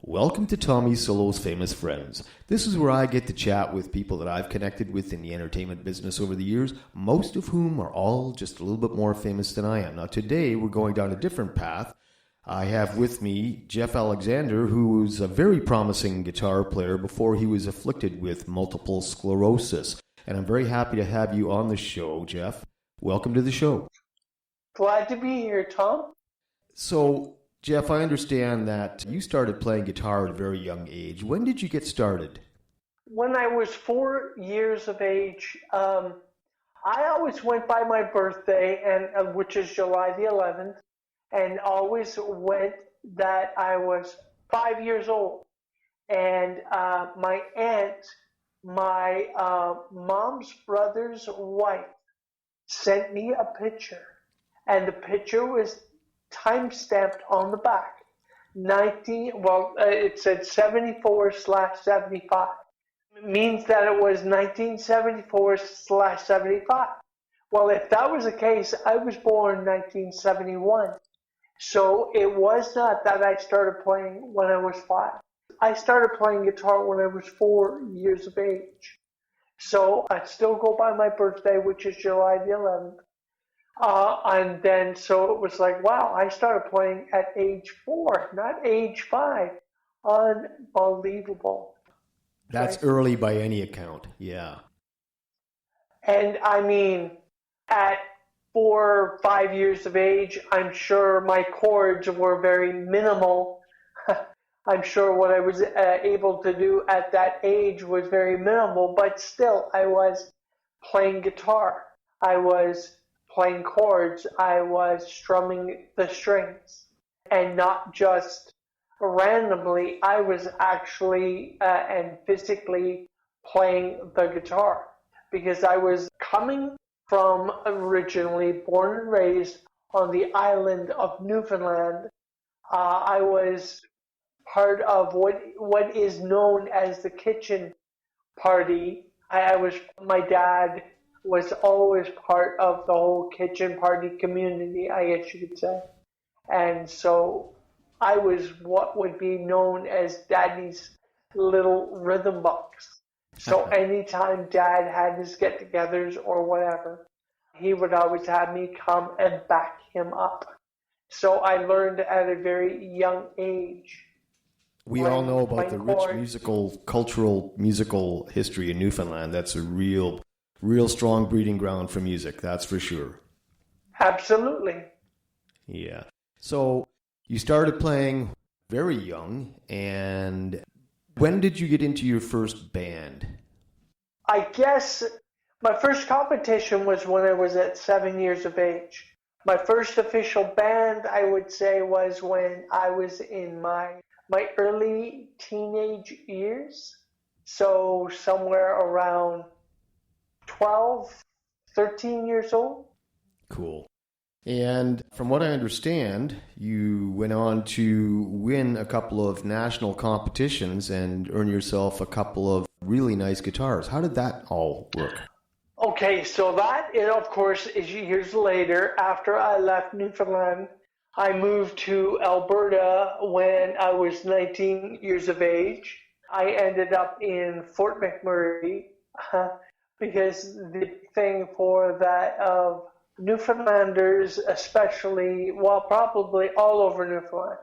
Welcome to Tommy Solo's Famous Friends. This is where I get to chat with people that I've connected with in the entertainment business over the years, most of whom are all just a little bit more famous than I am. Now today we're going down a different path. I have with me Jeff Alexander, who was a very promising guitar player before he was afflicted with multiple sclerosis. And I'm very happy to have you on the show, Jeff. Welcome to the show. Glad to be here, Tom. So, Jeff, I understand that you started playing guitar at a very young age. When did you get started? When I was 4 years of age, I always went by my birthday, and which is July the 11th, and always went that I was 5 years old. And my aunt, my mom's brother's wife, sent me a picture, and the picture was time-stamped on the back. It said 74/75. It means that it was 1974/75. Well, if that was the case, I was born 1971. So it was not that I started playing when I was 5. I started playing guitar when I was 4 years of age. So I still go by my birthday, which is July the 11th. And then, so it was like, wow, I started playing at age 4, not age 5. Unbelievable. That's right? Early by any account, yeah. And I mean, at 4 or 5 years of age, I'm sure my chords were very minimal. I'm sure what I was able to do at that age was very minimal, but still, I was playing guitar. I was playing chords, I was strumming the strings, and not just randomly, I was actually and physically playing the guitar, because I was coming from originally born and raised on the island of Newfoundland. I was part of what is known as the kitchen party. My dad was always part of the whole kitchen party community, I guess you could say. And so I was what would be known as Daddy's little rhythm box. So anytime Dad had his get-togethers or whatever, he would always have me come and back him up. So I learned at a very young age. We all know about the rich cultural musical history in Newfoundland. That's a real strong breeding ground for music, that's for sure. Absolutely. Yeah. So you started playing very young, and when did you get into your first band? I guess my first competition was when I was at 7 years of age. My first official band, I would say, was when I was in my early teenage years. So somewhere around 12, 13 years old. Cool. And from what I understand, you went on to win a couple of national competitions and earn yourself a couple of really nice guitars. How did that all work? Okay, so that, of course, is years later. After I left Newfoundland, I moved to Alberta when I was 19 years of age. I ended up in Fort McMurray, because the thing for that of Newfoundlanders, especially, well, probably all over Newfoundland,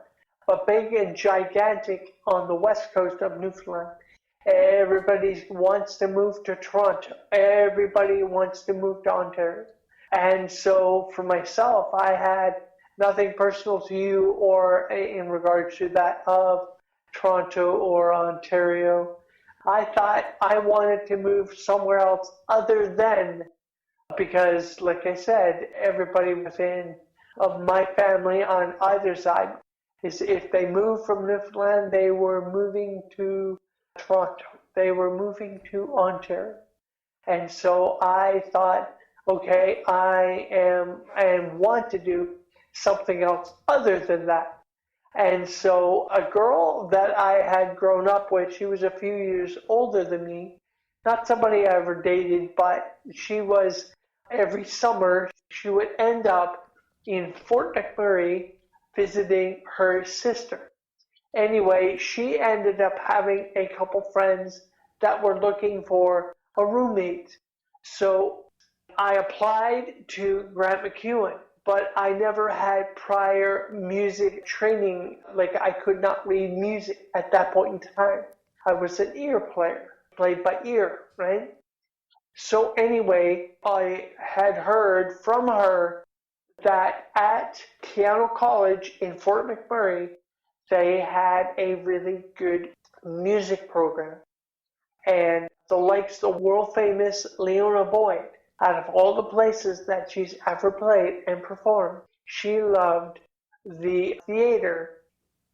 but big and gigantic on the west coast of Newfoundland. Everybody wants to move to Toronto. Everybody wants to move to Ontario. And so for myself, I had nothing personal to you or in regards to that of Toronto or Ontario. I thought I wanted to move somewhere else other than, because like I said, everybody within of my family on either side is, if they moved from Newfoundland, they were moving to Toronto. They were moving to Ontario. And so I thought, okay, I want to do something else other than that. And so a girl that I had grown up with, she was a few years older than me, not somebody I ever dated, but she was, every summer, she would end up in Fort McMurray visiting her sister. Anyway, she ended up having a couple friends that were looking for a roommate. So I applied to Grant MacEwan, but I never had prior music training. Like, I could not read music at that point in time. I was an ear player, played by ear, right? So anyway, I had heard from her that at Keanu College in Fort McMurray, they had a really good music program. And the likes the world famous Leona Boyd, out of all the places that she's ever played and performed, she loved the theater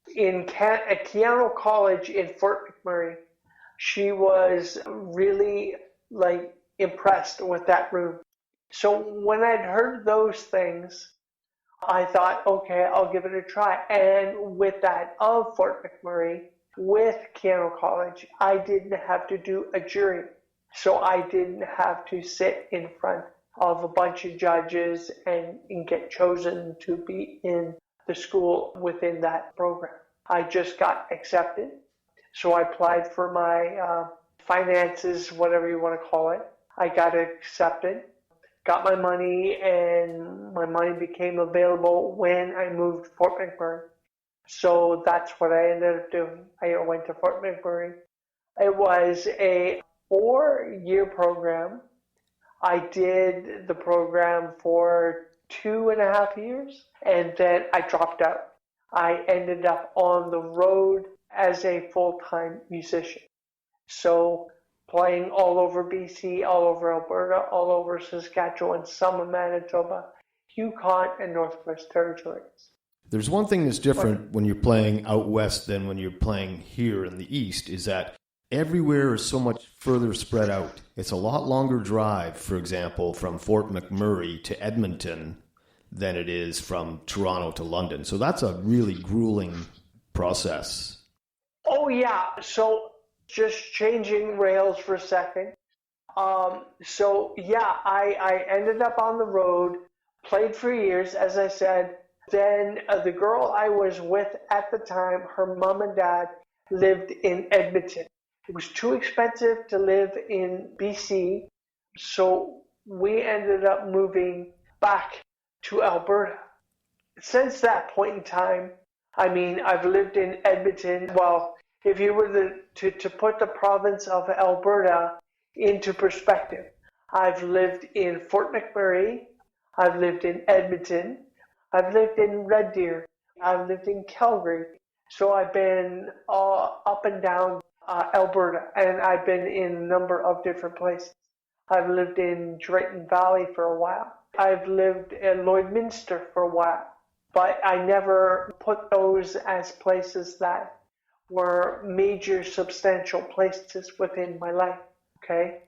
at Keanu College in Fort McMurray. She was really like impressed with that room. So when I'd heard those things, I thought, okay, I'll give it a try. And with that of Fort McMurray, with Keanu College, I didn't have to do a jury. So I didn't have to sit in front of a bunch of judges and get chosen to be in the school within that program. I just got accepted. So I applied for my finances, whatever you want to call it. I got accepted, got my money, and my money became available when I moved to Fort McMurray. So that's what I ended up doing. I went to Fort McMurray. It was a 4-year program. I did the program for 2.5 years, and then I dropped out. I ended up on the road as a full-time musician. So playing all over BC, all over Alberta, all over Saskatchewan, some of Manitoba, Yukon, and Northwest Territories. There's one thing that's different when you're playing out west than when you're playing here in the east, is that everywhere is so much further spread out. It's a lot longer drive, for example, from Fort McMurray to Edmonton than it is from Toronto to London. So that's a really grueling process. Oh, yeah. So just changing rails for a second. I ended up on the road, played for years, as I said. Then the girl I was with at the time, her mom and dad lived in Edmonton. It was too expensive to live in BC, so we ended up moving back to Alberta. Since that point in time, I mean, I've lived in Edmonton. Well, if you were to put the province of Alberta into perspective, I've lived in Fort McMurray, I've lived in Edmonton, I've lived in Red Deer, I've lived in Calgary. So I've been up and down Alberta, and I've been in a number of different places. I've lived in Drayton Valley for a while. I've lived in Lloydminster for a while, but I never put those as places that were major substantial places within my life, okay?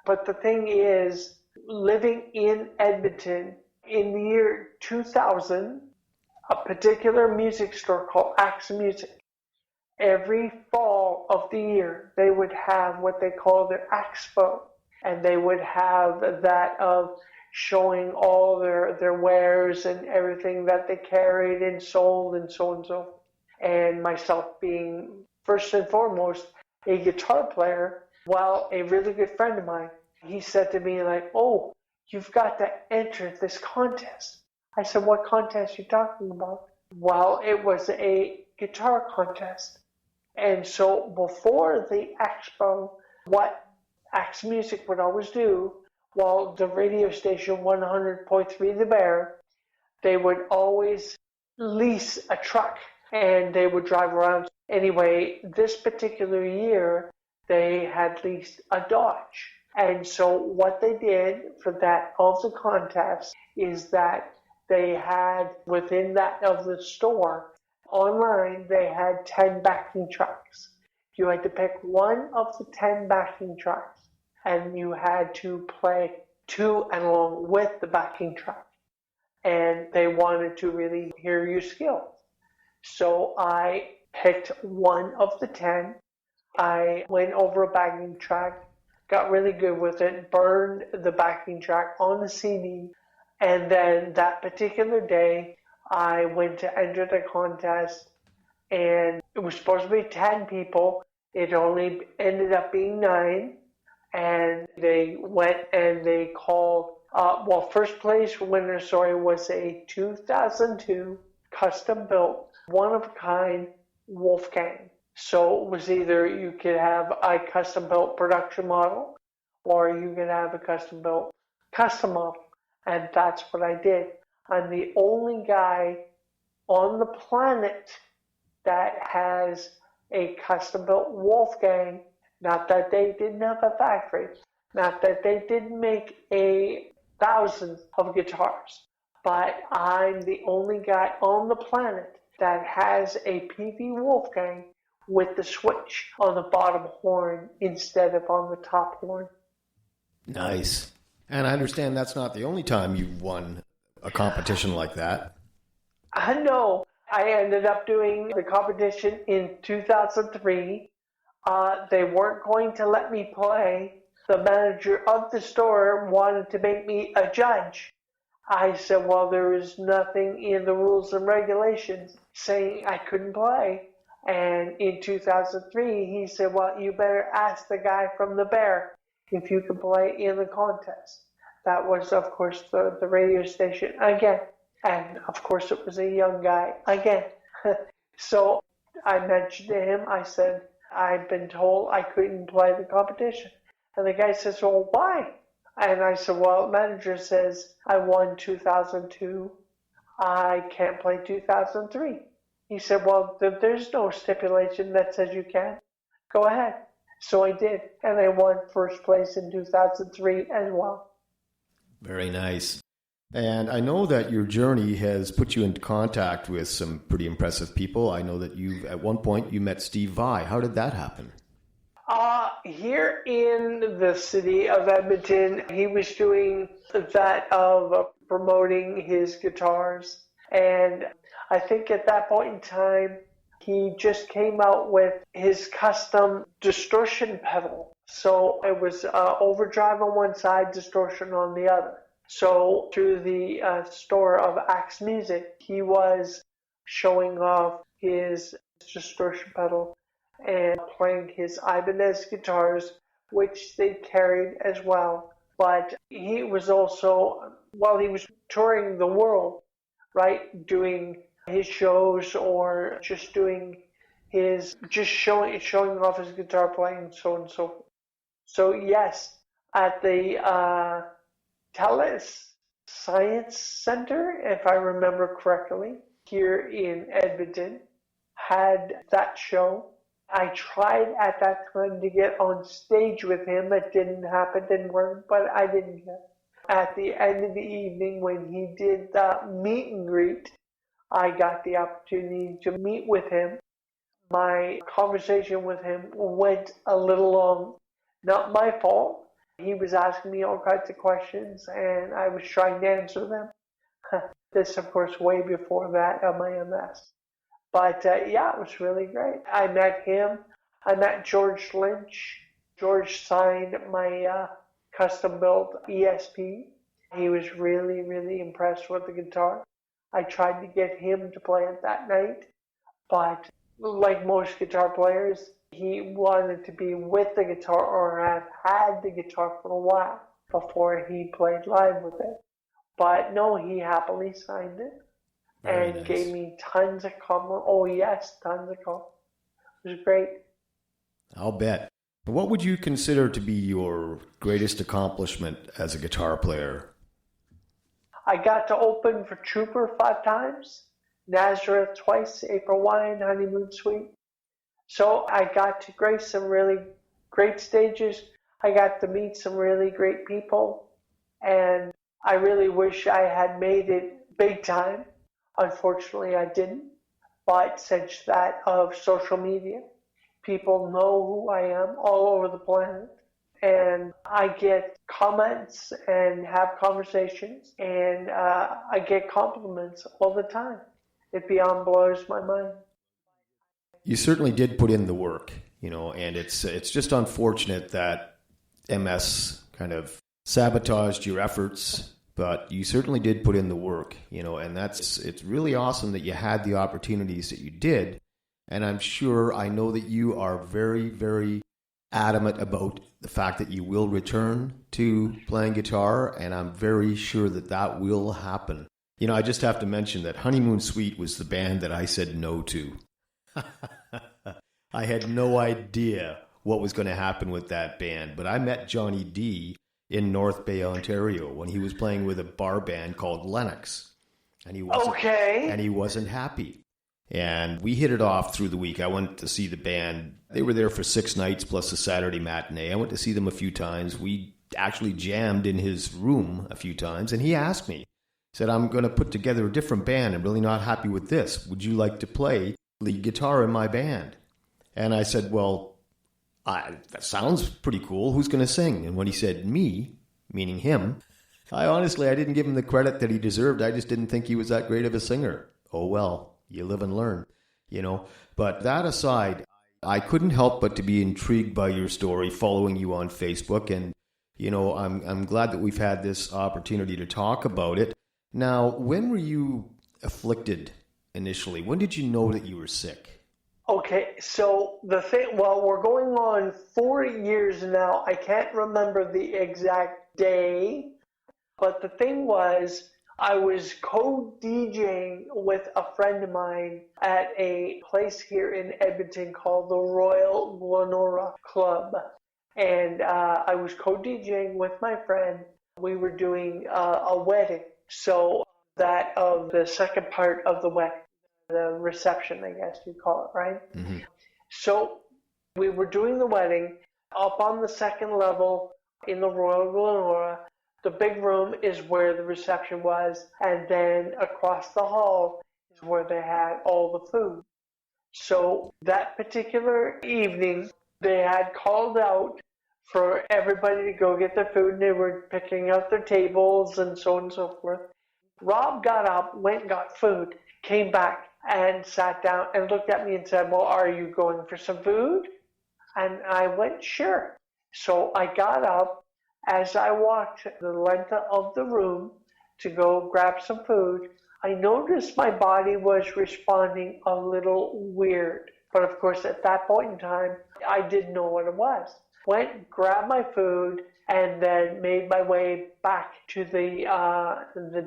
But the thing is, living in Edmonton in the year 2000, a particular music store called Axe Music, every fall of the year, they would have what they call their Expo, and they would have that of showing all their wares and everything that they carried and sold and so and so. And myself being first and foremost a guitar player, well, a really good friend of mine, he said to me like, "Oh, you've got to enter this contest." I said, "What contest are you talking about?" Well, it was a guitar contest. And so before the expo, what Axe Music would always do, while the radio station 100.3 The Bear, they would always lease a truck and they would drive around. Anyway, this particular year, they had leased a Dodge. And so what they did for that of the contest is that they had within that of the store, online, they had 10 backing tracks. You had to pick one of the 10 backing tracks, and you had to play to and along with the backing track. And they wanted to really hear your skills. So I picked one of the 10. I went over a backing track, got really good with it, burned the backing track on the CD, and then that particular day, I went to enter the contest, and It was supposed to be 10 people. It only ended up being 9. And they went and they called, first place winner, was a 2002 custom-built, one-of-a-kind Wolfgang. So it was either you could have a custom-built production model or you could have a custom-built custom model. And that's what I did. I'm the only guy on the planet that has a custom-built Wolfgang. Not that they didn't have a factory, not that they didn't make 1,000 of guitars, but I'm the only guy on the planet that has a PV Wolfgang with the switch on the bottom horn instead of on the top horn. Nice. And I understand that's not the only time you've won a competition like that. No, I ended up doing the competition in 2003. They weren't going to let me play. The manager of the store wanted to make me a judge. I said, well, there is nothing in the rules and regulations saying I couldn't play. And in 2003, he said, well, you better ask the guy from the Bear if you can play in the contest. That was, of course, the radio station again. And, of course, it was a young guy again. So I mentioned to him, I said, I've been told I couldn't play the competition. And the guy says, well, why? And I said, well, the manager says I won 2002. I can't play 2003. He said, well, there's no stipulation that says you can. Go ahead. So I did. And I won first place in 2003 as well. Very nice. And I know that your journey has put you into contact with some pretty impressive people. I know that at one point you met Steve Vai. How did that happen? Here in the city of Edmonton, he was doing that of promoting his guitars. And I think at that point in time, he just came out with his custom distortion pedal. So it was overdrive on one side, distortion on the other. So through the store of Axe Music, he was showing off his distortion pedal and playing his Ibanez guitars, which they carried as well. But he was also, while he was touring the world, right, doing his shows or just doing showing off his guitar playing, so on and so forth. So yes, at the Telus Science Center, if I remember correctly, here in Edmonton, had that show. I tried at that time to get on stage with him. It didn't happen, didn't work, but I didn't get it. At the end of the evening, when he did the meet and greet, I got the opportunity to meet with him. My conversation with him went a little long. Not my fault. He was asking me all kinds of questions, and I was trying to answer them. This, of course, way before that of my MS. But, yeah, it was really great. I met him. I met George Lynch. George signed my custom-built ESP. He was really, really impressed with the guitar. I tried to get him to play it that night, but like most guitar players, he wanted to be with the guitar or have had the guitar for a while before he played live with it. But no, he happily signed it. Very nice. Gave me tons of compliments. Oh yes, tons of compliments. It was great. I'll bet. What would you consider to be your greatest accomplishment as a guitar player? I got to open for Trooper 5 times, Nazareth twice, April Wine Honeymoon Suite. So I got to grace some really great stages. I got to meet some really great people. And I really wish I had made it big time. Unfortunately, I didn't. But since that of social media, people know who I am all over the planet. And I get comments and have conversations, and I get compliments all the time. It beyond blows my mind. You certainly did put in the work, and it's just unfortunate that MS kind of sabotaged your efforts, but you certainly did put in the work, and it's really awesome that you had the opportunities that you did. And I know that you are very, very adamant about the fact that you will return to playing guitar, and I'm very sure that that will happen. You know, I just have to mention that Honeymoon Suite was the band that I said no to. I had no idea what was going to happen with that band, but I met Johnny D in North Bay, Ontario, when he was playing with a bar band called Lennox, and he wasn't happy. And we hit it off through the week. I went to see the band. They were there for 6 nights plus a Saturday matinee. I went to see them a few times. We actually jammed in his room a few times, and he asked me, said, I'm going to put together a different band. I'm really not happy with this. Would you like to play lead guitar in my band? And I said, well, that sounds pretty cool. Who's going to sing? And when he said me, meaning him, I didn't give him the credit that he deserved. I just didn't think he was that great of a singer. Oh, well, you live and learn, you know. But that aside, I couldn't help but to be intrigued by your story, following you on Facebook. And, you know, I'm glad that we've had this opportunity to talk about it. Now, when were you afflicted initially? When did you know that you were sick? Okay, so we're going on 4 years now. I can't remember the exact day, but the thing was, I was co-DJing with a friend of mine at a place here in Edmonton called the Royal Glenora Club. And I was co-DJing with my friend. We were doing a wedding. So that of the second part of the wedding, the reception, I guess you'd call it, right? Mm-hmm. So we were doing the wedding up on the second level in the Royal Glenora. The big room is where the reception was, and then across the hall is where they had all the food. So that particular evening, they had called out for everybody to go get their food, and they were picking out their tables and so on and so forth. Rob got up, went and got food, came back and sat down and looked at me and said, well, are you going for some food? And I went, sure. So I got up. As I walked the length of the room to go grab some food, I noticed my body was responding a little weird. But of course, at that point in time, I didn't know what it was. Went, grabbed my food, and then made my way back to the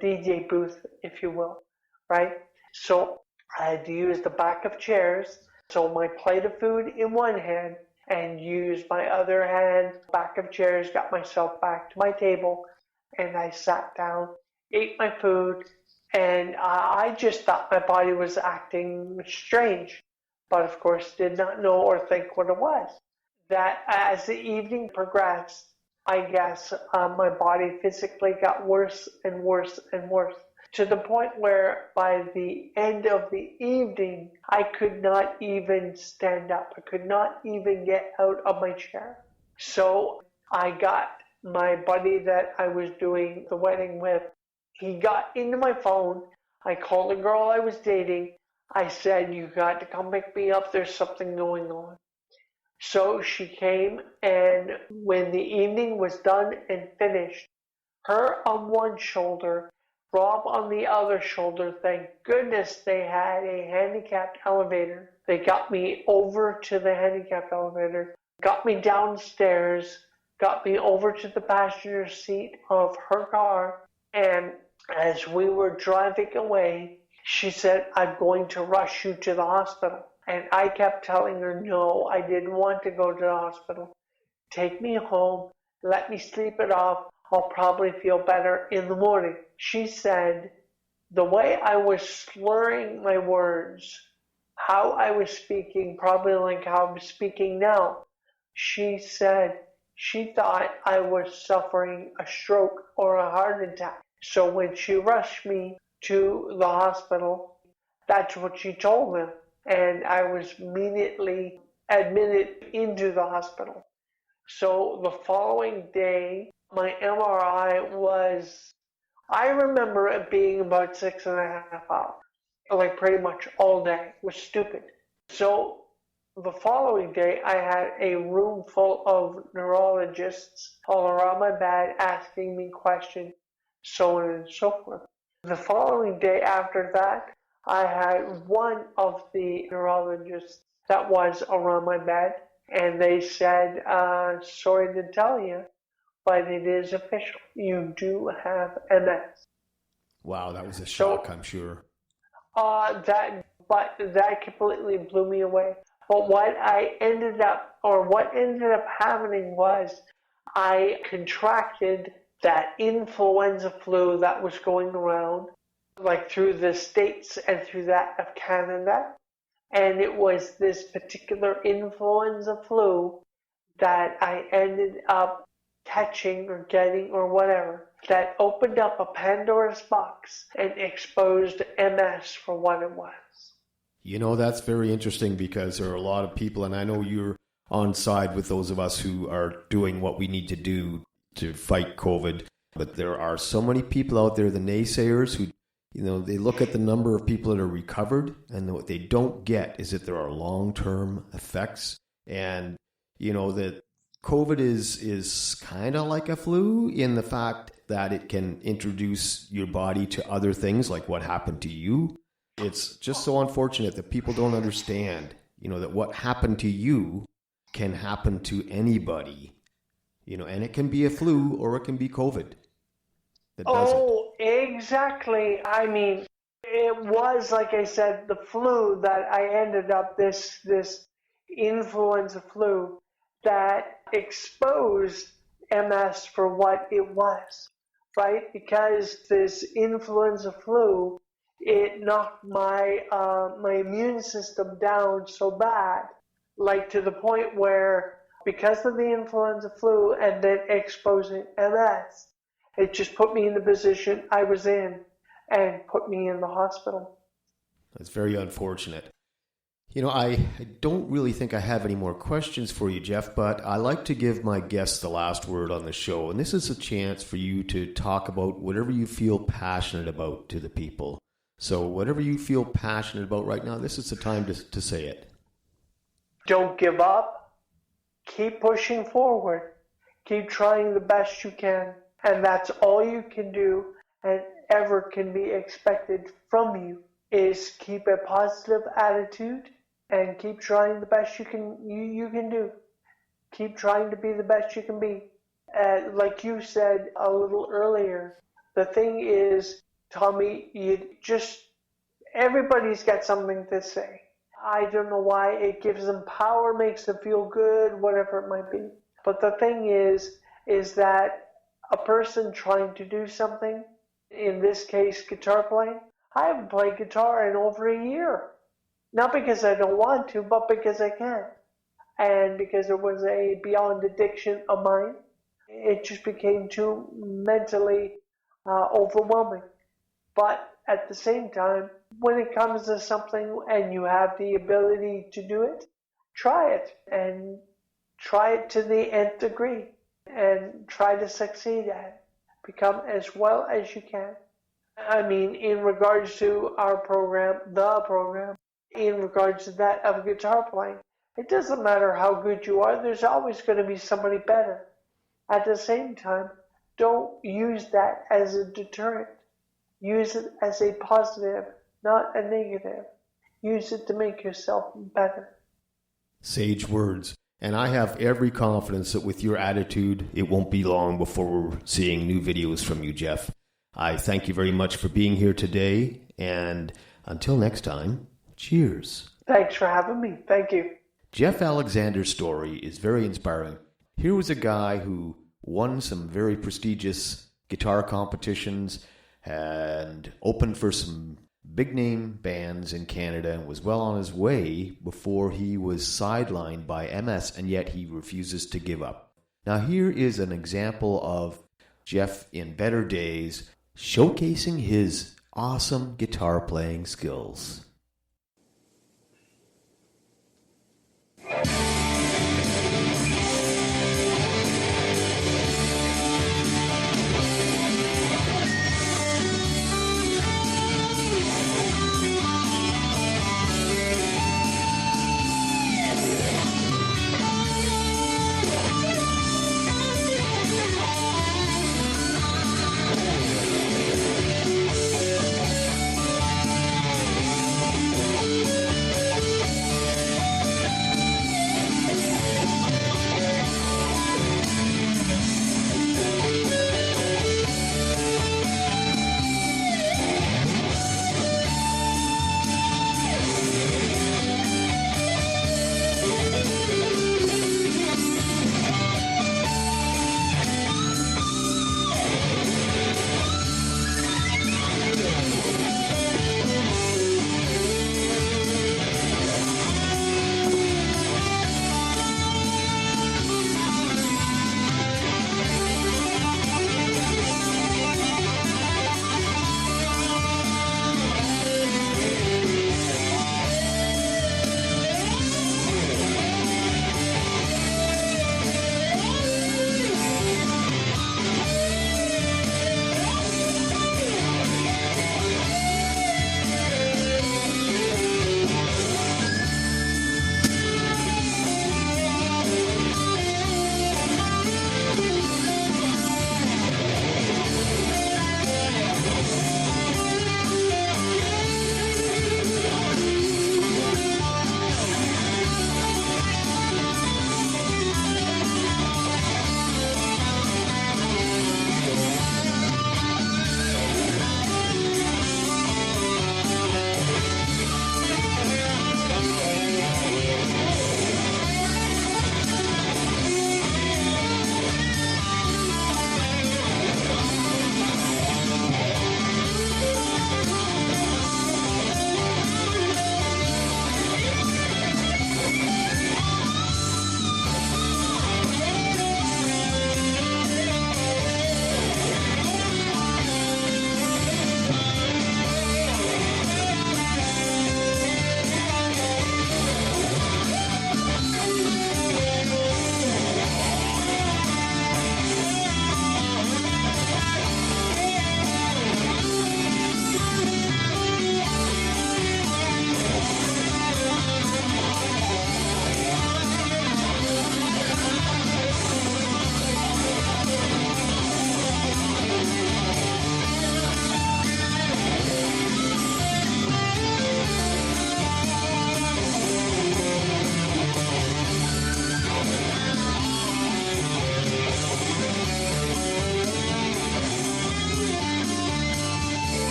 DJ booth, if you will, right? So I had to use the back of chairs. So my plate of food in one hand, and used my other hand, back of chairs, got myself back to my table, and I sat down, ate my food, and I just thought my body was acting strange, but of course did not know or think what it was. That as the evening progressed, I guess my body physically got worse and worse and worse, to the point where by the end of the evening, I could not even stand up. I could not even get out of my chair. So I got my buddy that I was doing the wedding with. He got into my phone. I called the girl I was dating. I said, you got to come pick me up. There's something going on. So she came, and when the evening was done and finished, her on one shoulder, Rob on the other shoulder. Thank goodness they had a handicapped elevator. They got me over to the handicapped elevator, got me downstairs, got me over to the passenger seat of her car, and as we were driving away, she said, I'm going to rush you to the hospital. And I kept telling her, no, I didn't want to go to the hospital. Take me home, let me sleep it off. I'll probably feel better in the morning. She said, the way I was slurring my words, how I was speaking, probably like how I'm speaking now, she said she thought I was suffering a stroke or a heart attack. So when she rushed me to the hospital, that's what she told them. And I was immediately admitted into the hospital. So the following day, my MRI was, I remember it being about 6.5 hours, like pretty much all day. It was stupid. So the following day, I had a room full of neurologists all around my bed asking me questions, so on and so forth. The following day after that, I had one of the neurologists that was around my bed, and they said, sorry to tell you, but it is official. You do have MS. Wow, that was a shock, I'm sure. That completely blew me away. But what ended up happening was I contracted that influenza flu that was going around, like through the States and through that of Canada. And it was this particular influenza flu that I ended up catching or getting or whatever, that opened up a Pandora's box and exposed MS for what it was. You know, that's very interesting because there are a lot of people, and I know you're on side with those of us who are doing what we need to do to fight COVID, but there are so many people out there, the naysayers, who, you know, they look at the number of people that are recovered, and what they don't get is that there are long-term effects. And, you know, that COVID is kind of like a flu in the fact that it can introduce your body to other things, like what happened to you. It's just so unfortunate that people don't understand, you know, that what happened to you can happen to anybody, you know, and it can be a flu or it can be COVID. Exactly. I mean, it was, like I said, the flu that I ended up, this influenza flu that exposed MS for what it was, right? Because this influenza flu, it knocked my immune system down so bad, like to the point where, because of the influenza flu and then exposing MS, it just put me in the position I was in and put me in the hospital. That's very unfortunate. You know, I don't really think I have any more questions for you, Jeff, but I like to give my guests the last word on the show, and this is a chance for you to talk about whatever you feel passionate about to the people. So whatever you feel passionate about right now, this is the time to say it. Don't give up. Keep pushing forward. Keep trying the best you can. And that's all you can do and ever can be expected from you, is keep a positive attitude and keep trying the best you can do. Keep trying to be the best you can be. Like you said a little earlier, the thing is, Tommy, everybody's got something to say. I don't know why. It gives them power, makes them feel good, whatever it might be. But the thing is that a person trying to do something, in this case guitar playing, I haven't played guitar in over a year. Not because I don't want to, but because I can't. And because it was a beyond addiction of mine, it just became too mentally overwhelming. But at the same time, when it comes to something and you have the ability to do it, try it, and try it to the nth degree, and try to succeed at it. Become as well as you can. I mean, in regards to our program, in regards to that of guitar playing, it doesn't matter how good you are, there's always going to be somebody better. At the same time, don't use that as a deterrent. Use it as a positive, not a negative. Use it to make yourself better. Sage words. And I have every confidence that with your attitude, it won't be long before we're seeing new videos from you, Jeff. I thank you very much for being here today. And until next time, cheers. Thanks for having me. Thank you. Jeff Alexander's story is very inspiring. Here was a guy who won some very prestigious guitar competitions and opened for some big-name bands in Canada and was well on his way before he was sidelined by MS, and yet he refuses to give up. Now here is an example of Jeff in better days showcasing his awesome guitar playing skills.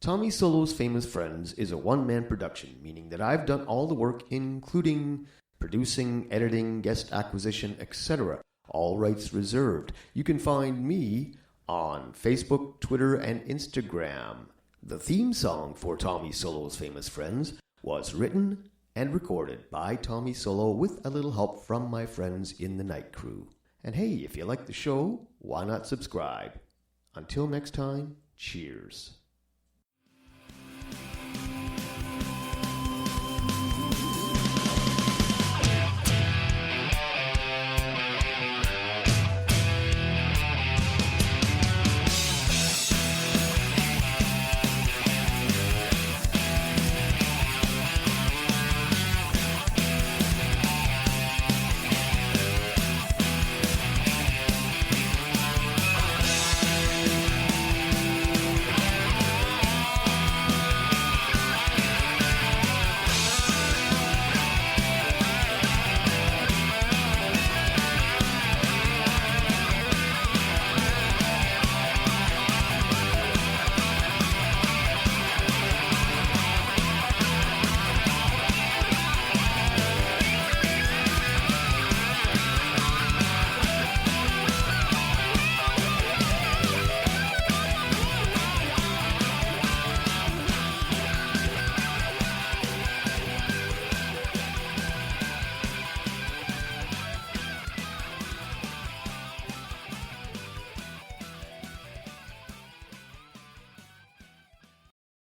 Tommy Solo's Famous Friends is a one-man production, meaning that I've done all the work, including producing, editing, guest acquisition, etc. All rights reserved. You can find me on Facebook, Twitter, and Instagram. The theme song for Tommy Solo's Famous Friends was written and recorded by Tommy Solo with a little help from my friends in the night crew. And hey, if you like the show, why not subscribe? Until next time, cheers.